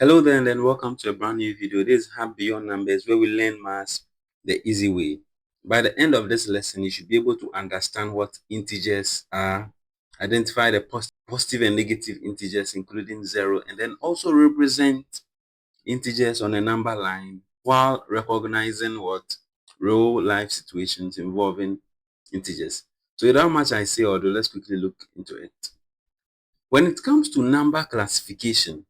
Hello there and then welcome to a brand new video. This is Hub Beyond Numbers, where we learn maths the easy way. By the end of this lesson, you should be able to understand what integers are, identify the positive and negative integers including 0, and then also represent integers on a number line while recognizing what real life situations involving integers. So without much I say or do, let's quickly look into it. When it comes to number classification,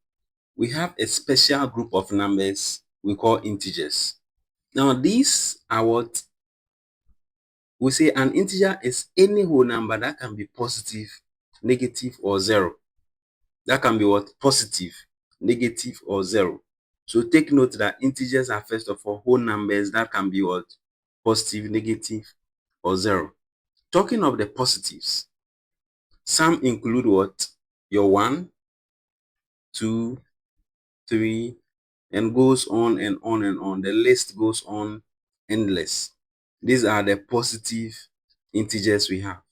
we have a special group of numbers we call integers. Now, these are what we say an integer is any whole number that can be positive, negative, or 0. That can be what? Positive, negative, or 0. So take note that integers are first of all whole numbers that can be what? Positive, negative, or 0. Talking of the positives, some include what? Your 1, 2, 3, and goes on and on and on. The list goes on endless. These are the positive integers we have.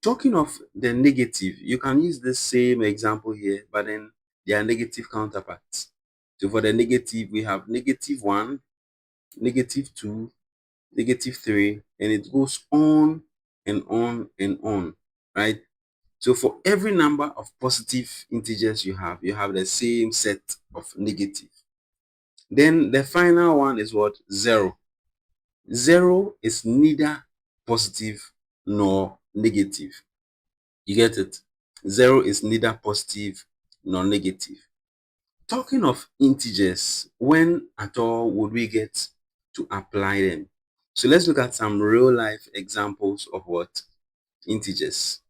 Talking of the negative, you can use the same example here, but then they are negative counterparts. So for the negative, we have -1, -2, -3, and it goes on and on and on, right? So for every number of positive integers you have the same set of negative. Then the final one is what? 0. 0 is neither positive nor negative. You get it? 0 is neither positive nor negative. Talking of integers, when at all would we get to apply them? So let's look at some real life examples of what? Integers.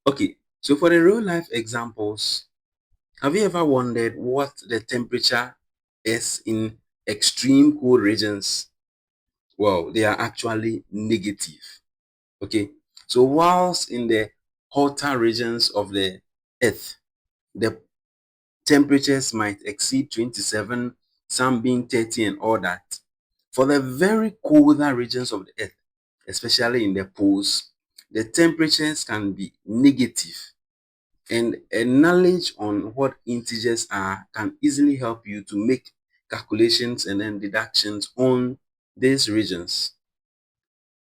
Okay, so for the real life examples, have you ever wondered what the temperature is in extreme cold regions? Well, they are actually negative. Okay, so whilst in the hotter regions of the earth, the temperatures might exceed 27, some being 30 and all that. For the very colder regions of the earth, especially in the poles, the temperatures can be negative. And a knowledge on what integers are can easily help you to make calculations and then deductions on these regions.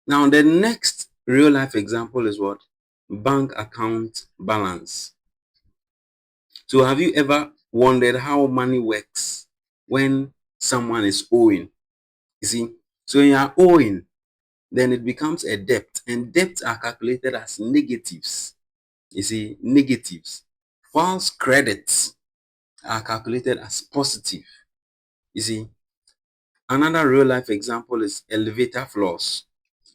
Now, the next real life example is what? Bank account balance. So have you ever wondered how money works when someone is owing? You see, so when you are owing, then it becomes a debt, and debts are calculated as negatives. You see, negatives. Whilst credits are calculated as positive. You see, another real life example is elevator floors.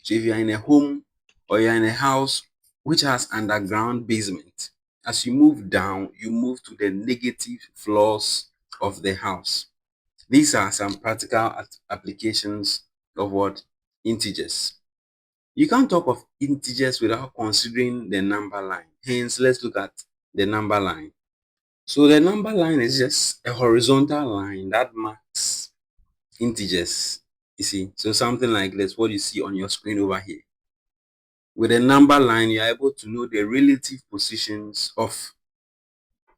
So if you are in a home or you are in a house which has underground basement, as you move down, you move to the negative floors of the house. These are some practical applications of what? Integers. You can't talk of integers without considering the number line. Hence, let's look at the number line. So the number line is just a horizontal line that marks integers. You see, so something like this, what you see on your screen over here. With a number line, you are able to know the relative positions of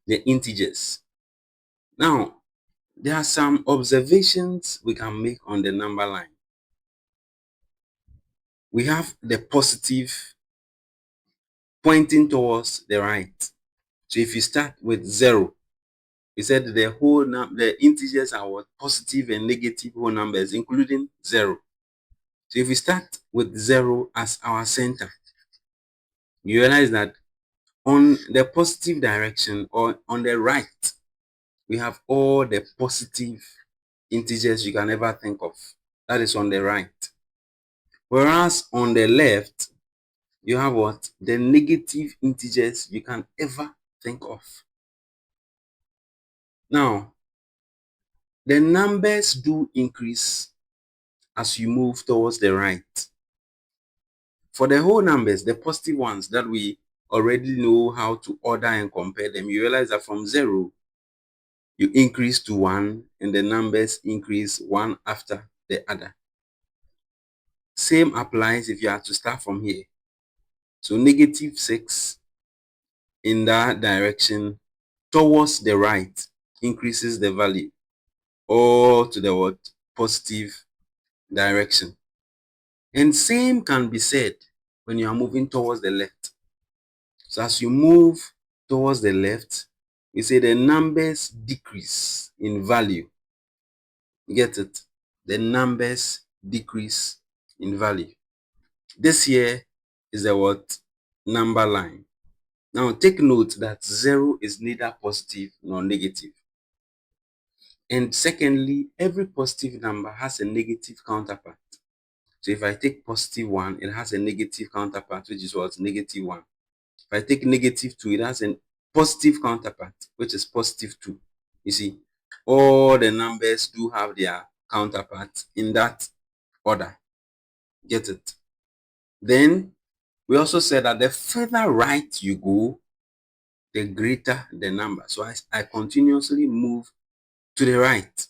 the integers. Now, there are some observations we can make on the number line. We have the positive pointing towards the right. So if you start with 0, we said the integers are what? Positive and negative whole numbers, including 0. So if we start with 0 as our center, you realize that on the positive direction or on the right, we have all the positive integers you can ever think of. That is on the right. Whereas on the left, you have what? The negative integers you can ever think of. Now, the numbers do increase as you move towards the right. For the whole numbers, the positive ones that we already know how to order and compare them, you realize that from 0, you increase to 1, and the numbers increase one after the other. Same applies if you are to start from here. So -6 in that direction, towards the right increases the value, or to the what? Positive direction. And same can be said when you are moving towards the left. So as you move towards the left, we say the numbers decrease in value. You get it? The numbers decrease in value. This here is the what? Number line. Now take note that 0 is neither positive nor negative. And secondly, every positive number has a negative counterpart. So if I take positive 1, it has a negative counterpart, which is what? Negative 1. If I take negative 2, it has a positive counterpart, which is positive 2. You see, all the numbers do have their counterpart in that order. Get it? Then we also said that the further right you go, the greater the number. So as I continuously move to the right,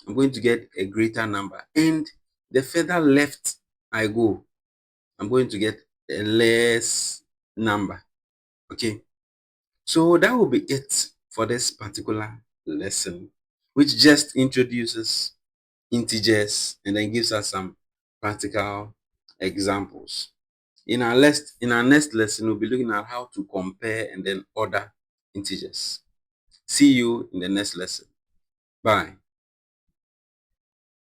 I'm going to get a greater number. And the further left I go, I'm going to get a less number. Okay. So that will be it for this particular lesson, which just introduces integers and then gives us some practical examples. In our next lesson, we'll be looking at how to compare and then order integers. See you in the next lesson. Bye.